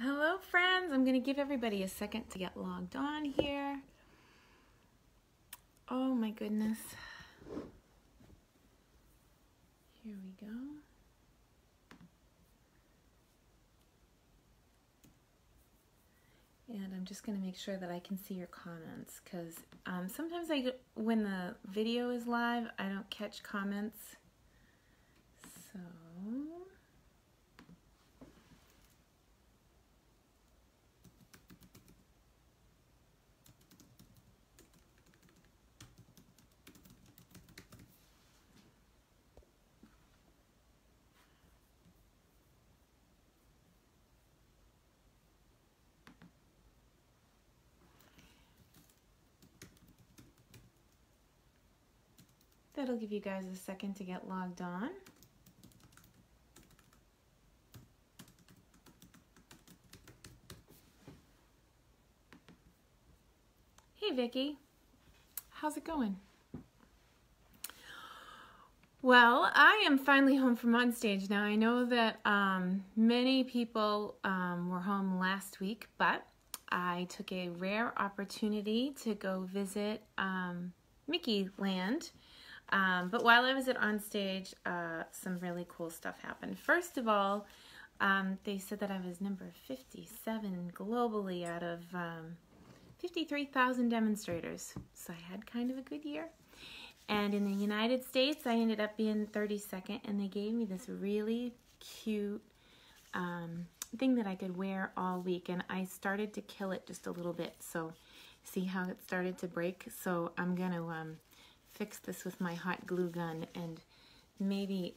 Hello friends, I'm going to give everybody a second to get logged on here. Oh my goodness. Here we go. And I'm just going to make sure that I can see your comments because sometimes when the video is live, I don't catch comments. So... That'll give you guys a second to get logged on. Hey Vicki, how's it going? Well, I am finally home from Onstage now. I know that many people were home last week, but I took a rare opportunity to go visit Mickey Land. But while I was at Onstage, some really cool stuff happened. First of all, they said that I was number 57 globally out of 53,000 demonstrators. So I had kind of a good year. And in the United States, I ended up being 32nd, and they gave me this really cute thing that I could wear all week. And I started to kill it just a little bit. So see how it started to break? So I'm going to... fix this with my hot glue gun and maybe,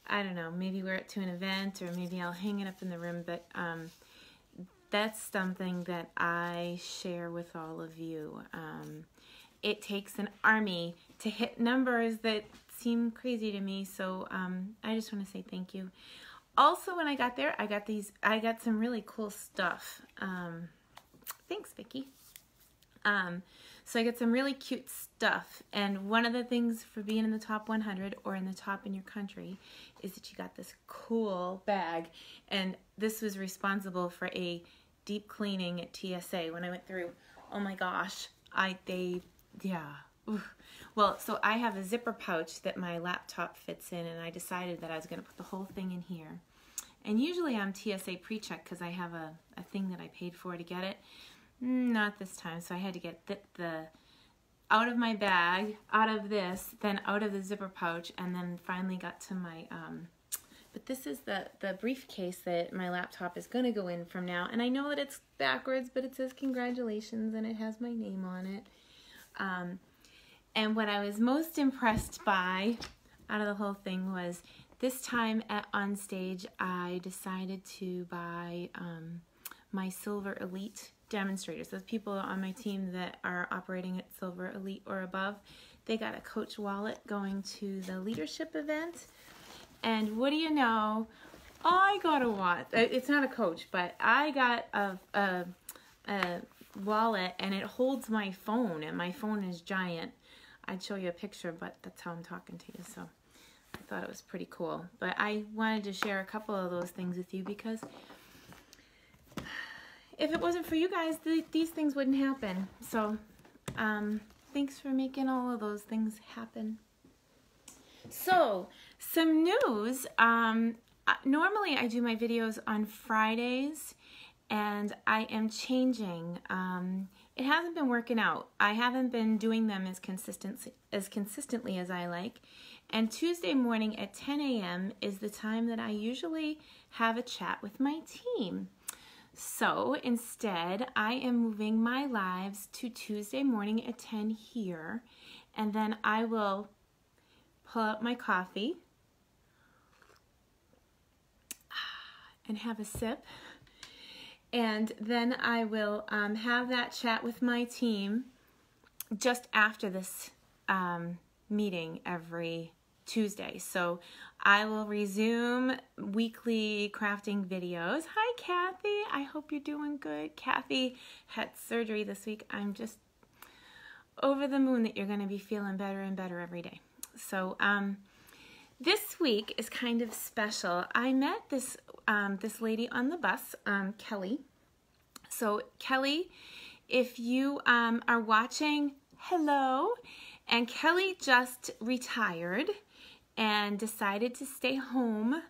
I don't know, maybe wear it to an event or maybe I'll hang it up in the room, but that's something that I share with all of you. It takes an army to hit numbers that seem crazy to me, so I just want to say thank you. Also, when I got there, I got some really cool stuff. Thanks, Vicki. So I got some really cute stuff, and one of the things for being in the top 100 or in the top in your country is that you got this cool bag, and this was responsible for a deep cleaning at TSA when I went through. Oh my gosh, yeah. Oof. Well, so I have a zipper pouch that my laptop fits in, and I decided that I was going to put the whole thing in here. And usually I'm TSA pre-check because I have a thing that I paid for to get it. Not this time, so I had to get the out of my bag, out of this, then out of the zipper pouch, and then finally got to my, but this is the briefcase that my laptop is going to go in from now, and I know that it's backwards, but it says congratulations, and it has my name on it, and what I was most impressed by out of the whole thing was this time at Onstage, I decided to buy my Silver Elite demonstrators. Those people on my team that are operating at Silver Elite or above, they got a Coach wallet going to the leadership event, and what do you know, I got a wallet. It's not a Coach, but I got a wallet, and it holds my phone, and my phone is giant. I'd show you a picture, but that's how I'm talking to you, so I thought it was pretty cool. But I wanted to share a couple of those things with you because if it wasn't for you guys, these things wouldn't happen. So, thanks for making all of those things happen. So, some news. Normally I do my videos on Fridays, and I am changing. It hasn't been working out. I haven't been doing them as consistently as I like. And Tuesday morning at 10 a.m. is the time that I usually have a chat with my team. So instead, I am moving my lives to Tuesday morning at 10 here, and then I will pull out my coffee and have a sip, and then I will have that chat with my team just after this meeting every Tuesday. So I will resume weekly crafting videos. Hi Kathy, I hope you're doing good. Kathy had surgery this week. I'm just over the moon that you're going to be feeling better and better every day. So this week is kind of special. I met this this lady on the bus, Kelly. So Kelly, if you are watching, hello. And Kelly just retired and decided to stay home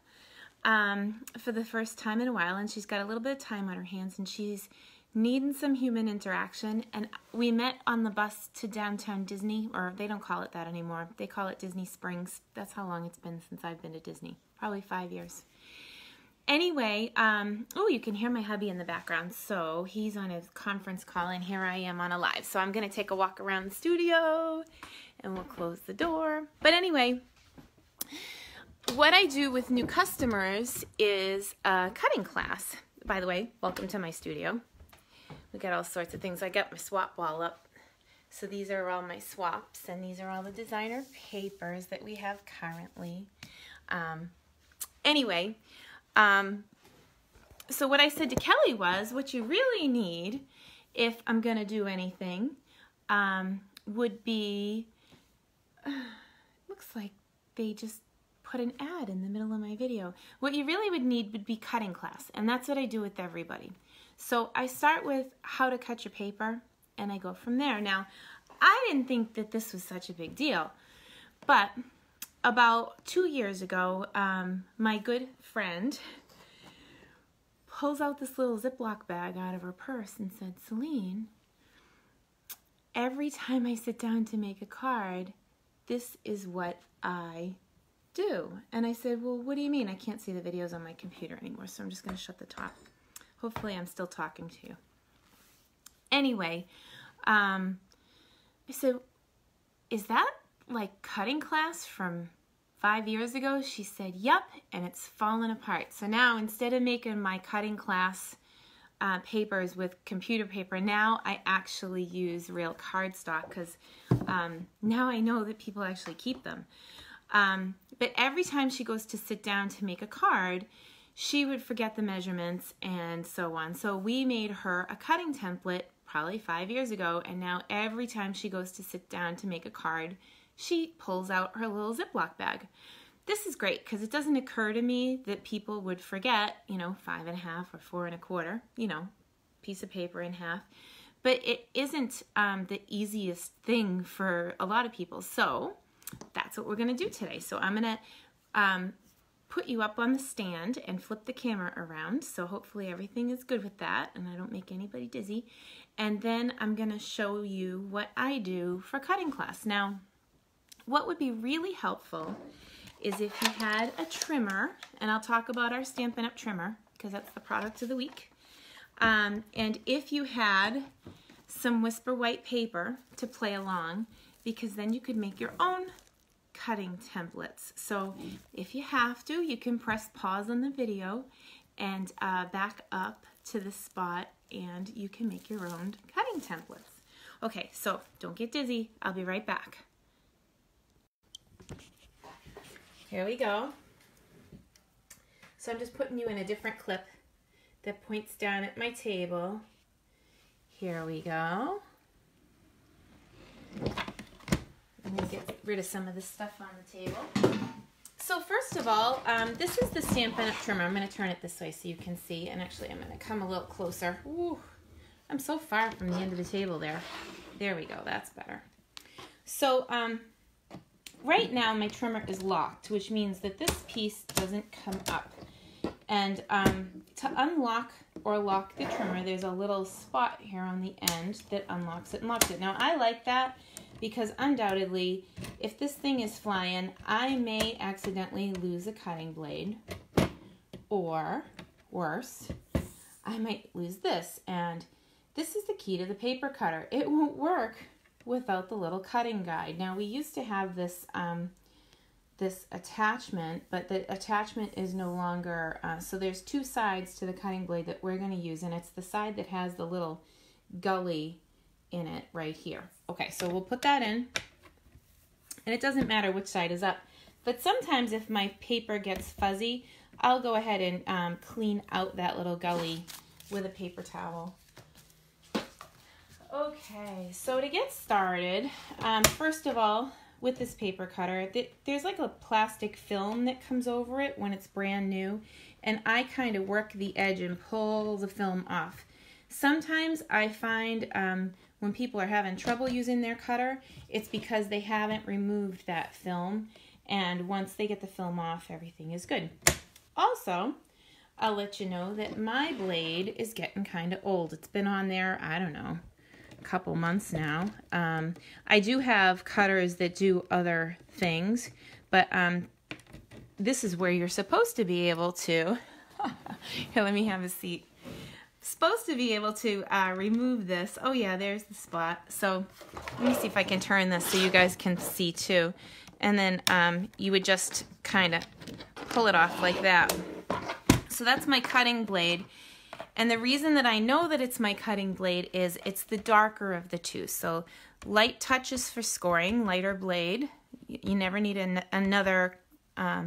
for the first time in a while, and she's got a little bit of time on her hands, and she's needing some human interaction. And we met on the bus to downtown Disney, or they don't call it that anymore. They call it Disney Springs. That's how long it's been since I've been to Disney. Probably 5 years. Anyway, oh, you can hear my hubby in the background. So he's on his conference call, and here I am on a live. So I'm going to take a walk around the studio, and we'll close the door. But anyway, what I do with new customers is a cutting class. By the way, welcome to my studio. We got all sorts of things. I got my swap wall up. So these are all my swaps, and these are all the designer papers that we have currently. Anyway, so what I said to Kelly was, what you really need, if I'm going to do anything, would be, looks like they just put an ad in the middle of my video. What you really would need would be cutting class, and that's what I do with everybody. So I start with how to cut your paper, and I go from there. Now, I didn't think that this was such a big deal, but about 2 years ago, my good friend pulls out this little Ziploc bag out of her purse and said, Selene, every time I sit down to make a card, this is what I do. And I said, well, what do you mean? I can't see the videos on my computer anymore, so I'm just going to shut the top. Hopefully I'm still talking to you. Anyway, I said, is that like cutting class from 5 years ago? She said, yep, and it's fallen apart. So now instead of making my cutting class papers with computer paper, now I actually use real cardstock because now I know that people actually keep them. But every time she goes to sit down to make a card, she would forget the measurements and so on. So we made her a cutting template probably 5 years ago, and now every time she goes to sit down to make a card, she pulls out her little Ziploc bag. This is great because it doesn't occur to me that people would forget, 5 1/2 or 4 1/4, piece of paper in half. But it isn't the easiest thing for a lot of people. So that's what we're going to do today. So I'm going to put you up on the stand and flip the camera around. So hopefully everything is good with that and I don't make anybody dizzy. And then I'm going to show you what I do for cutting class. Now, what would be really helpful is if you had a trimmer, and I'll talk about our Stampin' Up trimmer because that's the product of the week. And if you had some Whisper White paper to play along, because then you could make your own cutting templates. So if you have to, you can press pause on the video and back up to the spot and you can make your own cutting templates. Okay, so don't get dizzy. I'll be right back. Here we go. So I'm just putting you in a different clip that points down at my table. Here we go. I'm going to get rid of some of this stuff on the table. So first of all, this is the Stampin' Up trimmer. I'm going to turn it this way so you can see. And actually, I'm going to come a little closer. Ooh, I'm so far from the end of the table there. There we go. That's better. So right now, my trimmer is locked, which means that this piece doesn't come up. And to unlock or lock the trimmer, there's a little spot here on the end that unlocks it and locks it. Now, I like that because undoubtedly, if this thing is flying, I may accidentally lose a cutting blade, or worse, I might lose this. And this is the key to the paper cutter. It won't work without the little cutting guide. Now, we used to have this this attachment, but the attachment is no longer, so there's two sides to the cutting blade that we're going to use, and it's the side that has the little gully in it right here. Okay, so we'll put that in, and it doesn't matter which side is up, but sometimes if my paper gets fuzzy, I'll go ahead and clean out that little gully with a paper towel. Okay, so to get started, first of all, with this paper cutter, there's like a plastic film that comes over it when it's brand new, and I kind of work the edge and pull the film off. Sometimes I find when people are having trouble using their cutter, it's because they haven't removed that film, and once they get the film off, everything is good. Also, I'll let you know that my blade is getting kind of old. It's been on there, I don't know, a couple months now. I do have cutters that do other things, but this is where you're supposed to be able to, here, let me have a seat. Supposed to be able to remove this. Oh yeah, there's the spot. So let me see if I can turn this so you guys can see too. And then you would just kind of pull it off like that. So that's my cutting blade. And the reason that I know that it's my cutting blade is it's the darker of the two. So light touch is for scoring, lighter blade. You never need another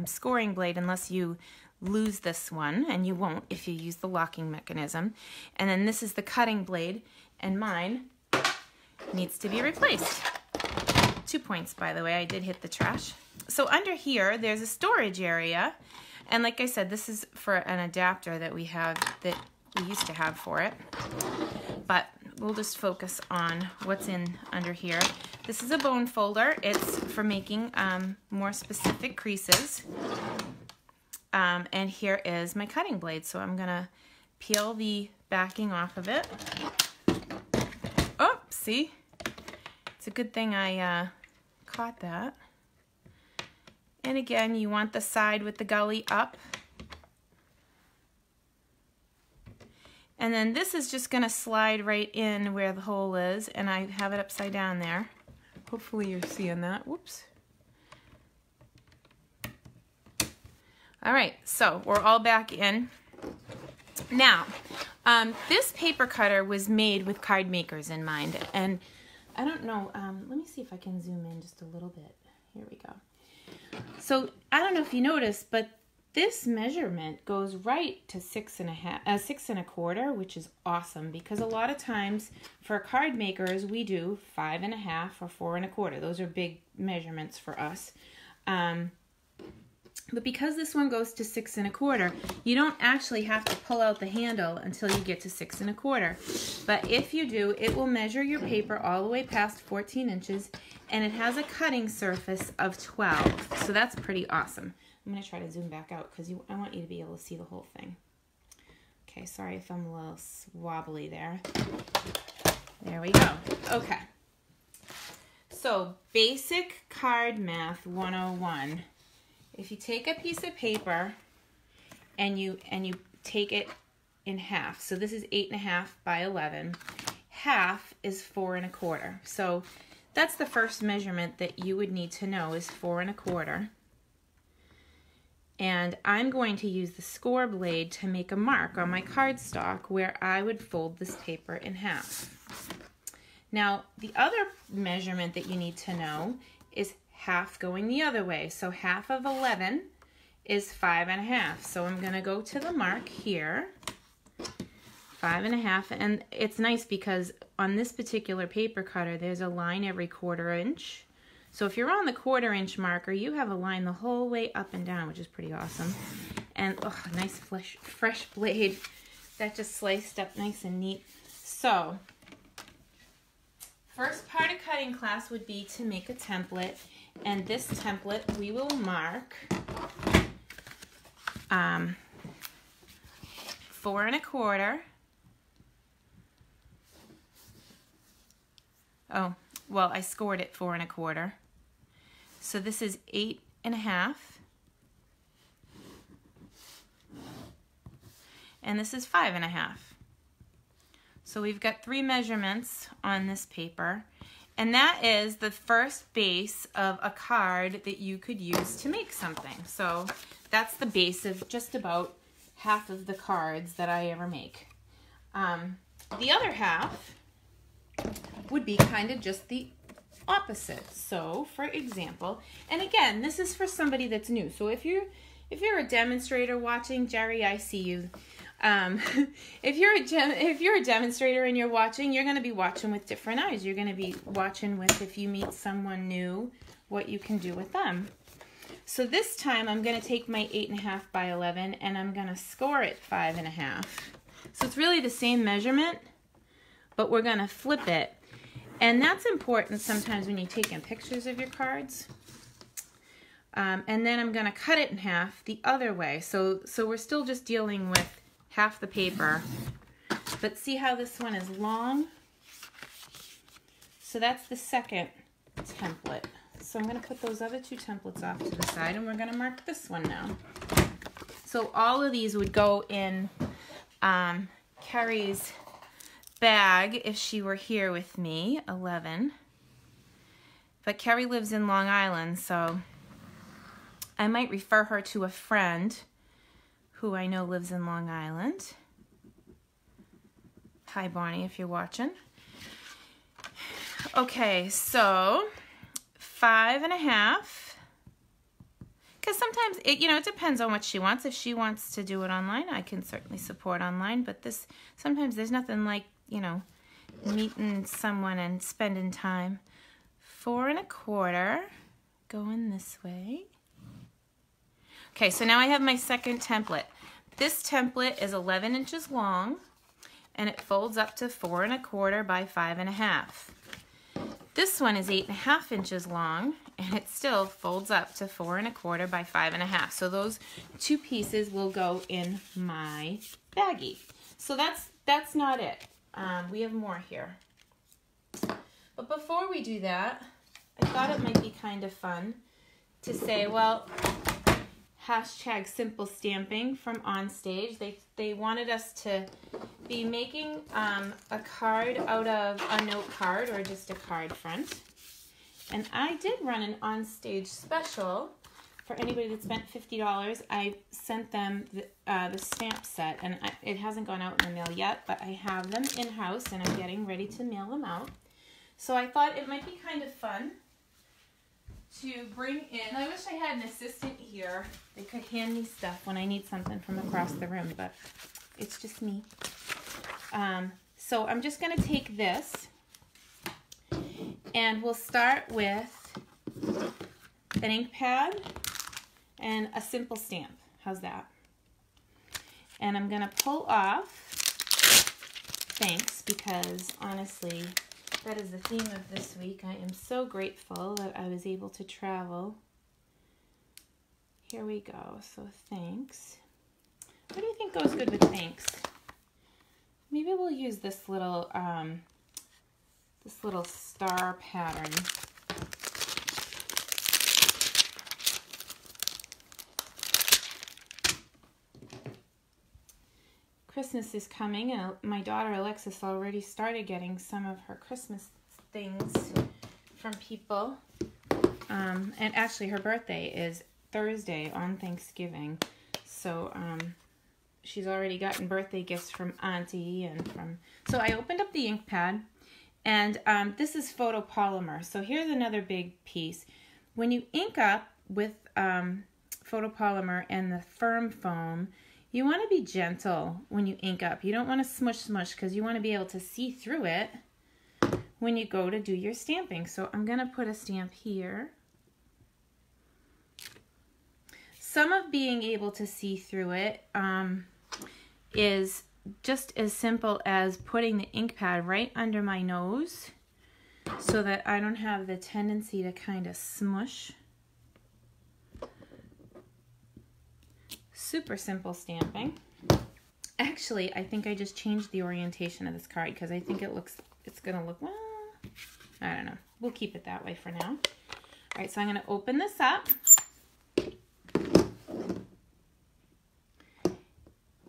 scoring blade unless you lose this one, and you won't if you use the locking mechanism. And then this is the cutting blade, and mine needs to be replaced. 2 points, by the way, I did hit the trash. So under here, there's a storage area, and like I said, this is for an adapter that we have, that we used to have for it, but we'll just focus on what's in under here. This is a bone folder. It's for making more specific creases. And here is my cutting blade. So I'm gonna peel the backing off of it. Oh, see? It's a good thing I caught that. And again, you want the side with the gully up. And then this is just gonna slide right in where the hole is, and I have it upside down there. Hopefully you're seeing that. Whoops. All right, so we're all back in. Now, this paper cutter was made with card makers in mind, and I don't know, let me see if I can zoom in just a little bit. Here we go. So I don't know if you noticed, but this measurement goes right to 6 1/4, which is awesome, because a lot of times for card makers we do 5 1/2 or 4 1/4. Those are big measurements for us. But because this one goes to 6 1/4, you don't actually have to pull out the handle until you get to 6 1/4. But if you do, it will measure your paper all the way past 14 inches, and it has a cutting surface of 12. So that's pretty awesome. I'm going to try to zoom back out because I want you to be able to see the whole thing. Okay, sorry if I'm a little wobbly there. There we go. Okay. So basic card math 101. If you take a piece of paper and you take it in half, so this is 8 1/2 by 11, half is 4 1/4. So that's the first measurement that you would need to know is 4 1/4. And I'm going to use the score blade to make a mark on my cardstock where I would fold this paper in half. Now, the other measurement that you need to know is half going the other way. So half of 11 is 5 1/2. So I'm going to go to the mark here, 5 1/2, and it's nice because on this particular paper cutter there's a line every 1/4 inch. So if you're on the 1/4 inch marker, you have a line the whole way up and down, which is pretty awesome. And oh, nice fresh blade that just sliced up nice and neat. So first part of cutting class would be to make a template. And this template we will mark 4 1/4. Oh, well, I scored it 4 1/4. So this is 8 1/2. And this is 5 1/2. So we've got 3 measurements on this paper. And that is the first base of a card that you could use to make something. So that's the base of just about half of the cards that I ever make. The other half would be kind of just the opposite. So for example, and again, this is for somebody that's new. So if you're a demonstrator watching, Jerry, I see you. If you're a demonstrator and you're watching, you're going to be watching with different eyes. You're going to be watching with, if you meet someone new, what you can do with them. So this time I'm going to take my 8.5 by 11 and I'm going to score it 5.5. So it's really the same measurement, but we're going to flip it. And that's important sometimes when you're taking pictures of your cards. And then I'm going to cut it in half the other way. So we're still just dealing with half the paper. But see how this one is long? So that's the second template. So I'm going to put those other two templates off to the side, and we're going to mark this one now. So all of these would go in Carrie's bag if she were here with me, 11. But Carrie lives in Long Island, so I might refer her to a friend who I know lives in Long Island. Hi, Bonnie, if you're watching. Okay, so 5.5, because sometimes it depends on what she wants. If she wants to do it online, I can certainly support online, but sometimes there's nothing like, meeting someone and spending time. 4.25 going this way. Okay, so now I have my second template. This template is 11 inches long and it folds up to 4.25 by 5.5. This one is 8.5 inches long, and it still folds up to 4.25 by 5.5. So those two pieces will go in my baggie. So that's not it. We have more here. But before we do that, I thought it might be kind of fun to say, well, hashtag simple stamping from Onstage. They wanted us to be making a card out of a note card or just a card front. And I did run an Onstage special for anybody that spent $50. I sent them the stamp set, and it hasn't gone out in the mail yet, but I have them in-house and I'm getting ready to mail them out. So I thought it might be kind of fun to bring in. I wish I had an assistant here that could hand me stuff when I need something from across the room, but it's just me. So I'm just going to take this, and we'll start with an ink pad and a simple stamp. How's that? And I'm going to pull off thanks, because honestly, that is the theme of this week. I am so grateful that I was able to travel. Here we go. So thanks. What do you think goes good with thanks? Maybe we'll use this little star pattern. Christmas is coming, and my daughter Alexis already started getting some of her Christmas things from people. And actually her birthday is Thursday on Thanksgiving. So she's already gotten birthday gifts from Auntie and from... So I opened up the ink pad, and this is photopolymer. So here's another big piece. When you ink up with photopolymer and the firm foam, you want to be gentle when you ink up. You don't want to smush because you want to be able to see through it when you go to do your stamping. So I'm going to put a stamp here. Some of being able to see through it is just as simple as putting the ink pad right under my nose so that I don't have the tendency to kind of smush. Super simple stamping. Actually, I think I just changed the orientation of this card because I think it's gonna look, well, I don't know. We'll keep it that way for now. All right, so I'm gonna open this up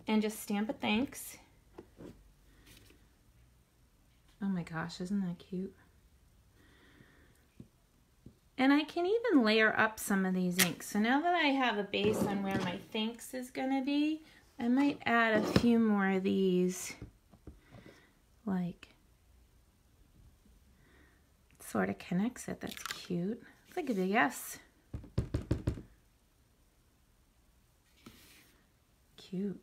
and just stamp a thanks. Oh my gosh, isn't that cute? And I can even layer up some of these inks. So now that I have a base on where my thanks is going to be, I might add a few more of these. Like, it sort of connects it. That's cute. It's like a big S. Cute.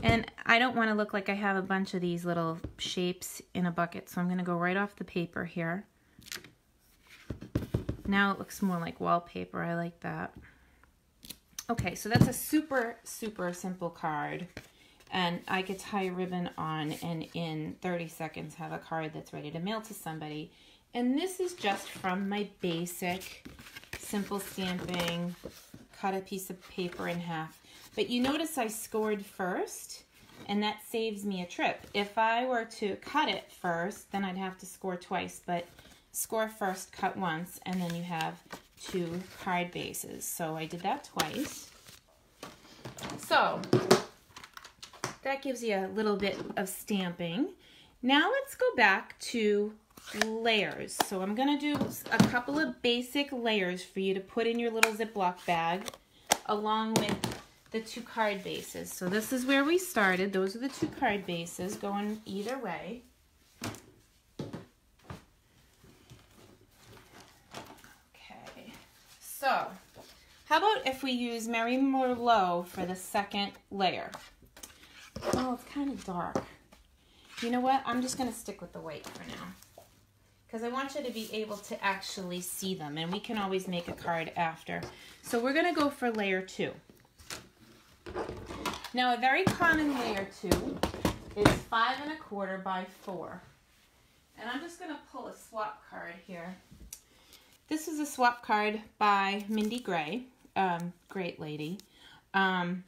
And I don't want to look like I have a bunch of these little shapes in a bucket, so I'm going to go right off the paper here. Now it looks more like wallpaper. I like that. Okay, so that's a super, super simple card. And I could tie a ribbon on and in 30 seconds have a card that's ready to mail to somebody. And this is just from my basic simple stamping, cut a piece of paper in half. But you notice I scored first, and that saves me a trip. If I were to cut it first, then I'd have to score twice. But score first, cut once, and then you have 2 card bases. So I did that twice. So that gives you a little bit of stamping. Now let's go back to layers. So I'm going to do a couple of basic layers for you to put in your little Ziploc bag along with the 2 card bases. So this is where we started. Those are the 2 card bases going either way. Okay, so how about if we use Mary Merlot for the second layer? Oh, it's kind of dark. You know what? I'm just going to stick with the white for now, because I want you to be able to actually see them, and we can always make a card after. So we're going to go for layer 2. Now a very common layer 2 is 5 1/4 by 4. And I'm just going to pull a swap card here. This is a swap card by Mindy Gray, great lady. And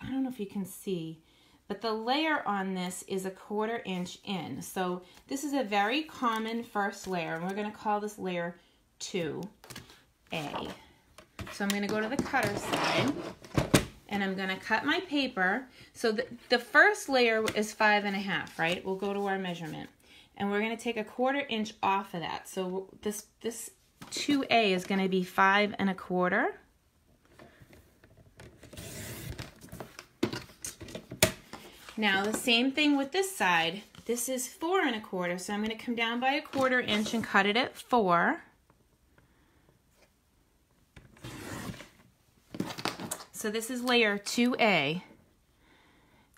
I don't know if you can see, but the layer on this is a 1/4 inch in. So this is a very common first layer, and we're going to call this layer 2A. So I'm going to go to the cutter side, and I'm going to cut my paper. So the first layer is 5 1/2, right? We'll go to our measurement, and we're going to take a 1/4 inch off of that. So this 2A is going to be 5 1/4. Now the same thing with this side. This is 4 1/4, so I'm going to come down by a 1/4 inch and cut it at 4. So this is layer 2A.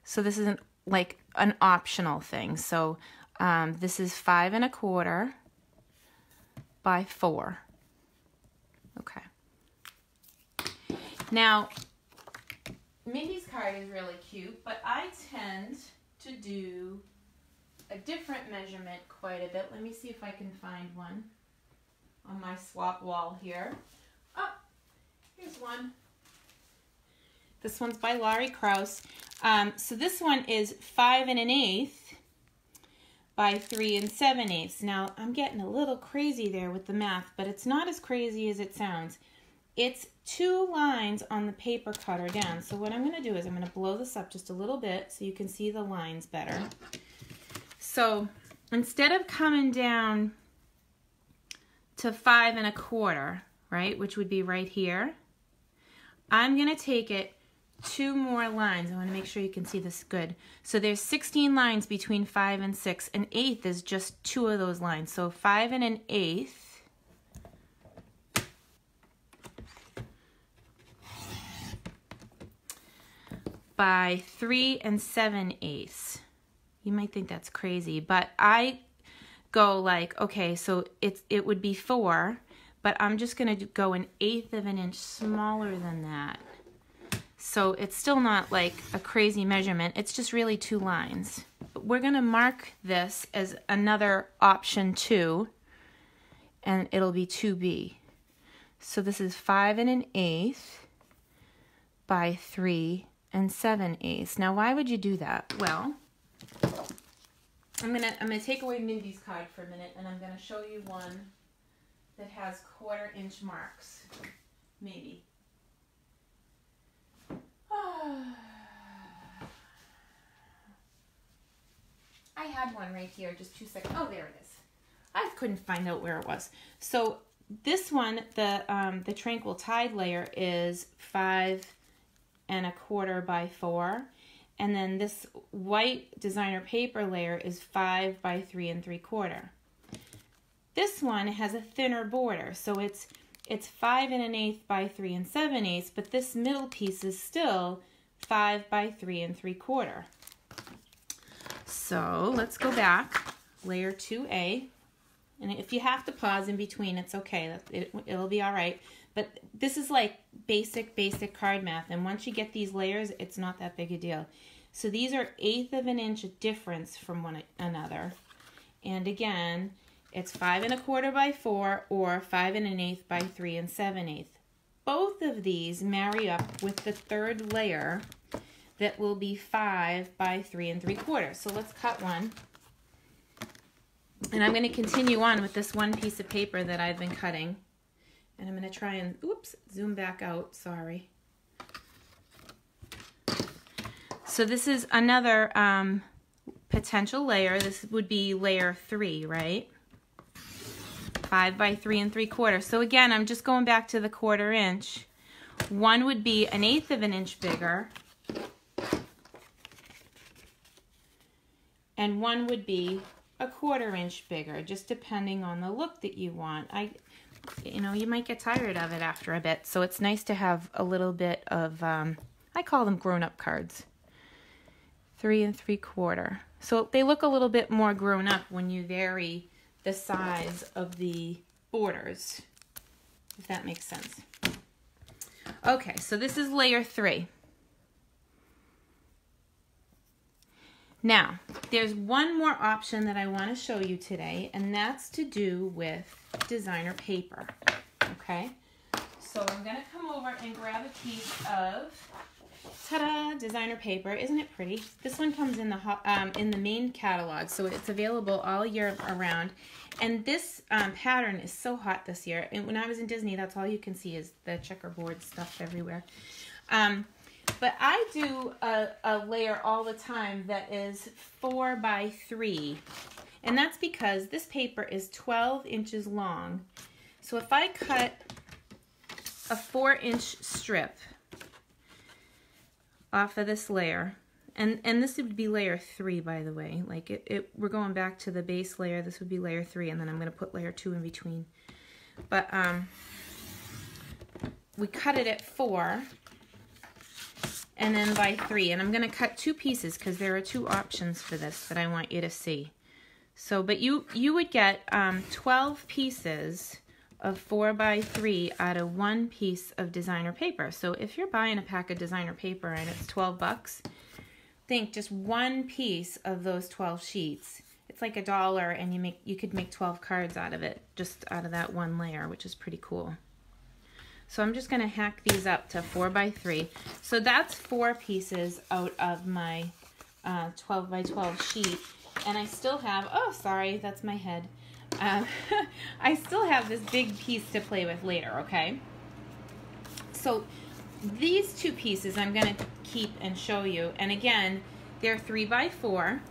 So this isn't like an optional thing. So this is 5 1/4 by 4. Okay. Now, Mindy's card is really cute, but I tend to do a different measurement quite a bit. Let me see if I can find one on my swap wall here. Oh, here's one. This one's by Laurie Krause. So this one is 5 1/8 by 3 7/8. Now, I'm getting a little crazy there with the math, but it's not as crazy as it sounds. It's 2 lines on the paper cutter down. So what I'm going to do is I'm going to blow this up just a little bit so you can see the lines better. So instead of coming down to 5 1/4, right, which would be right here, I'm going to take it 2 more lines. I want to make sure you can see this good. So there's 16 lines between 5 and 6. An eighth is just 2 of those lines. So 5 1/8 by 3 7/8. You might think that's crazy, but I go like, okay, so it would be 4, but I'm just going to go 1/8 of an inch smaller than that. So it's still not like a crazy measurement. It's just really 2 lines. But we're going to mark this as another option 2, and it'll be 2B. So this is 5 1/8 by 3 7/8. Now, why would you do that? Well, I'm gonna take away Mindy's card for a minute, and I'm gonna show you one that has 1/4 inch marks, maybe. I had one right here, just 2 seconds. Oh, there it is. I couldn't find out where it was. So this one, the Tranquil Tide layer is 5 1/4 by 4. And then this white designer paper layer is 5 by 3 3/4. This one has a thinner border, so it's 5 1/8 by 3 7/8, but this middle piece is still 5 by 3 3/4. So let's go back, layer 2A, and if you have to pause in between, it's okay, it'll be all right. But this is like basic card math, and once you get these layers, it's not that big a deal. So these are 1/8 of an inch difference from one another. And again, it's 5 1/4 by 4 or 5 1/8 by 3 7/8. Both of these marry up with the third layer that will be 5 by 3 3/4. So let's cut one. And I'm going to continue on with this one piece of paper that I've been cutting. And I'm going to try and, oops, zoom back out, sorry. So this is another potential layer. This would be layer 3, right? 5 by 3 3/4. So again, I'm just going back to the 1/4 inch. One would be 1/8 of an inch bigger. And one would be 1/4 inch bigger, just depending on the look that you want. You know, you might get tired of it after a bit, so it's nice to have a little bit of, I call them grown-up cards. 3 3/4. So they look a little bit more grown up when you vary the size of the borders, if that makes sense. Okay, so this is layer 3. Now, there's one more option that I want to show you today, and that's to do with designer paper, okay? So I'm going to come over and grab a piece of, ta-da, designer paper. Isn't it pretty? This one comes in the main catalog, so it's available all year around. And this pattern is so hot this year. And when I was in Disney, that's all you can see is the checkerboard stuff everywhere. But I do a layer all the time that is 4 by 3. And that's because this paper is 12 inches long. So if I cut a 4-inch strip off of this layer, and this would be layer 3, by the way. Like we're going back to the base layer. This would be layer 3, and then I'm going to put layer 2 in between. But we cut it at 4. And then by 3, and I'm going to cut 2 pieces because there are 2 options for this that I want you to see. So, but you would get 12 pieces of 4 by 3 out of 1 piece of designer paper. So if you're buying a pack of designer paper and it's 12 bucks, think just 1 piece of those 12 sheets. It's like $1, and you could make 12 cards out of it, just out of that one layer, which is pretty cool. So I'm just going to hack these up to 4 by 3. So that's 4 pieces out of my 12 by 12 sheet. And I still have, oh, sorry, that's my head. I still have this big piece to play with later, okay? So these 2 pieces I'm going to keep and show you. And again, they're 3 by 4.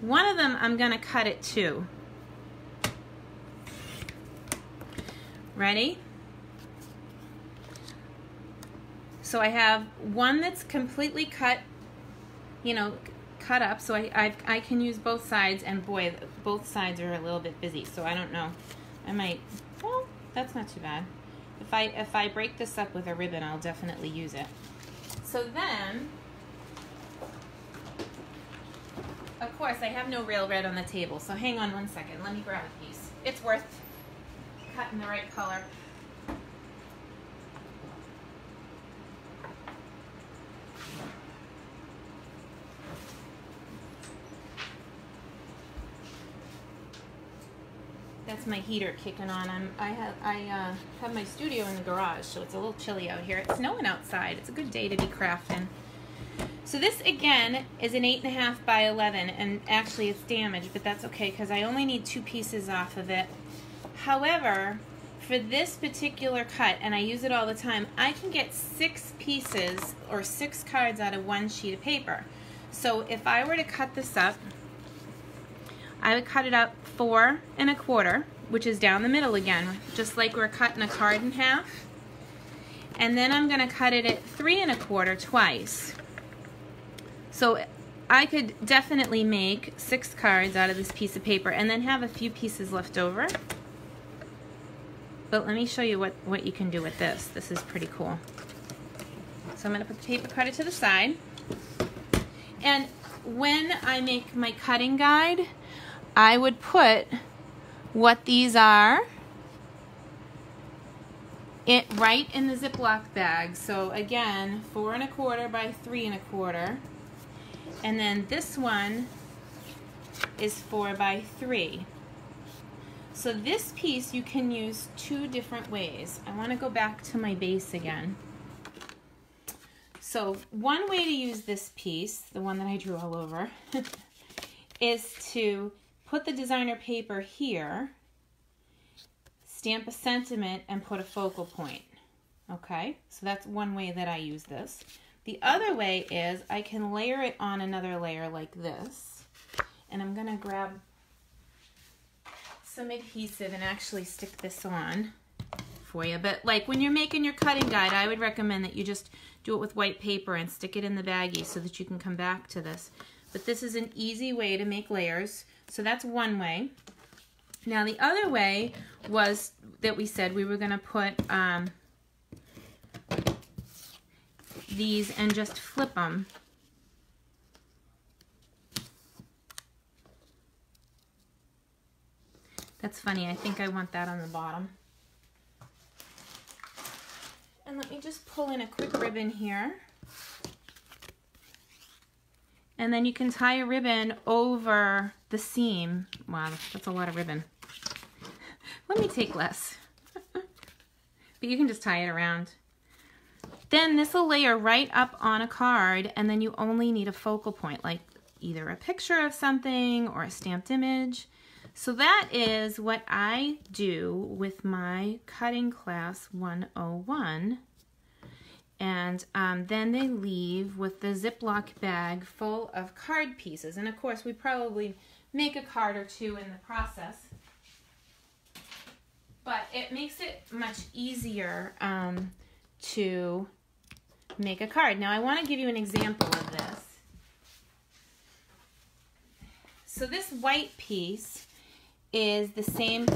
One of them I'm going to cut at 2. Ready? So I have one that's completely cut, you know, cut up, so I can use both sides, and boy, both sides are a little bit busy, so I don't know. I might, well, that's not too bad. If I break this up with a ribbon, I'll definitely use it. So then, of course, I have no real red on the table, so hang on one second. Let me grab a piece. It's worth cutting the right color. That's my heater kicking on. I have my studio in the garage, so it's a little chilly out here. It's snowing outside. It's a good day to be crafting. So this again is an 8.5 by 11, and actually it's damaged, but that's okay because I only need 2 pieces off of it. However, for this particular cut, and I use it all the time, I can get 6 pieces or 6 cards out of 1 sheet of paper. So if I were to cut this up, I would cut it up 4 1/4, which is down the middle again, just like we're cutting a card in half. And then I'm going to cut it at 3 1/4 twice. So I could definitely make 6 cards out of this piece of paper and then have a few pieces left over. But let me show you what you can do with this. This is pretty cool. So I'm going to put the paper cutter to the side. And when I make my cutting guide, I would put what these are right in the Ziploc bag. So again, 4 1/4 by 3 1/4. And then this one is 4 by 3. So this piece you can use 2 different ways. I want to go back to my base again. So one way to use this piece, the one that I drew all over, is to put the designer paper here, stamp a sentiment, and put a focal point. Okay, so that's one way that I use this. The other way is I can layer it on another layer like this. And I'm going to grab some adhesive and actually stick this on for you. But like when you're making your cutting guide, I would recommend that you just do it with white paper and stick it in the baggie so that you can come back to this. But this is an easy way to make layers. So that's one way. Now the other way was that we said we were going to put these and just flip them. That's funny, I think I want that on the bottom. And let me just pull in a quick ribbon here. And then you can tie a ribbon over the seam. Wow, that's a lot of ribbon. Let me take less. But you can just tie it around. Then this will layer right up on a card, and then you only need a focal point, like either a picture of something or a stamped image. So that is what I do with my Cutting Class 101. And then they leave with the Ziploc bag full of card pieces. And of course, we probably make a card or 2 in the process. But it makes it much easier to make a card. Now I want to give you an example of this. So this white piece is the same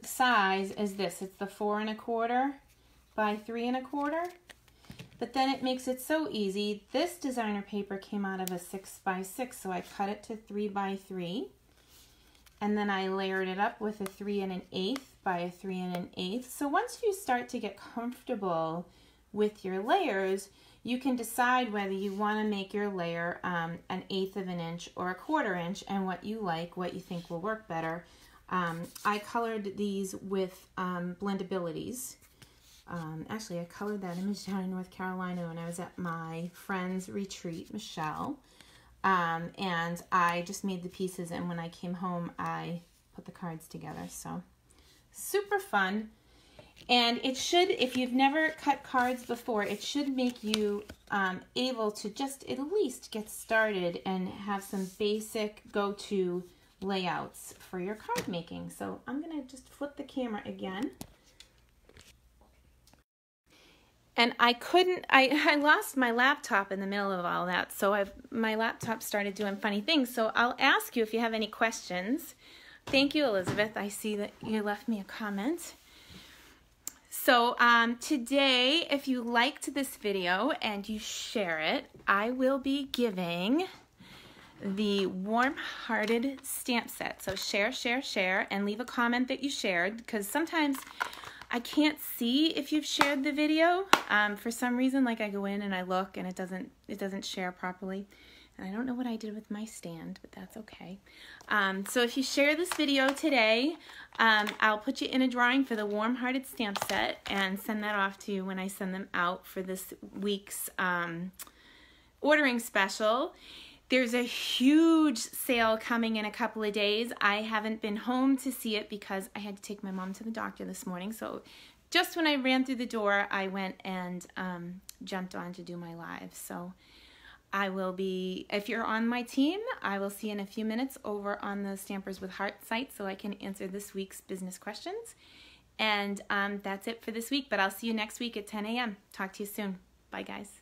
size as this. It's the 4 1/4 by 3 1/4. But then it makes it so easy. This designer paper came out of a 6 by 6, so I cut it to 3 by 3. And then I layered it up with a 3 1/8 by a 3 1/8. So once you start to get comfortable with your layers, you can decide whether you want to make your layer 1/8 of an inch or 1/4 inch, and what you like, what you think will work better. I colored these with Blendabilities. Actually, I colored that image down in North Carolina when I was at my friend's retreat, Michelle. And I just made the pieces, and when I came home, I put the cards together. So super fun. And it should, if you've never cut cards before, it should make you able to just at least get started and have some basic go-to layouts for your card making. So I'm going to just flip the camera again. And I lost my laptop in the middle of all that, so my laptop started doing funny things. So I'll ask you if you have any questions. Thank you, Elizabeth. I see that you left me a comment. So today, if you liked this video and you share it, I will be giving the Warm-Hearted stamp set. So share, share, share, and leave a comment that you shared, because sometimes I can't see if you've shared the video. For some reason, like I go in and I look and it doesn't share properly. And I don't know what I did with my stand, but that's okay. So if you share this video today, I'll put you in a drawing for the Warm-Hearted stamp set and send that off to you when I send them out for this week's ordering special. There's a huge sale coming in a couple of days. I haven't been home to see it because I had to take my mom to the doctor this morning. So just when I ran through the door, I went and jumped on to do my live. So I will be, if you're on my team, I will see you in a few minutes over on the Stampers with Heart site so I can answer this week's business questions. And that's it for this week, but I'll see you next week at 10 a.m. Talk to you soon. Bye, guys.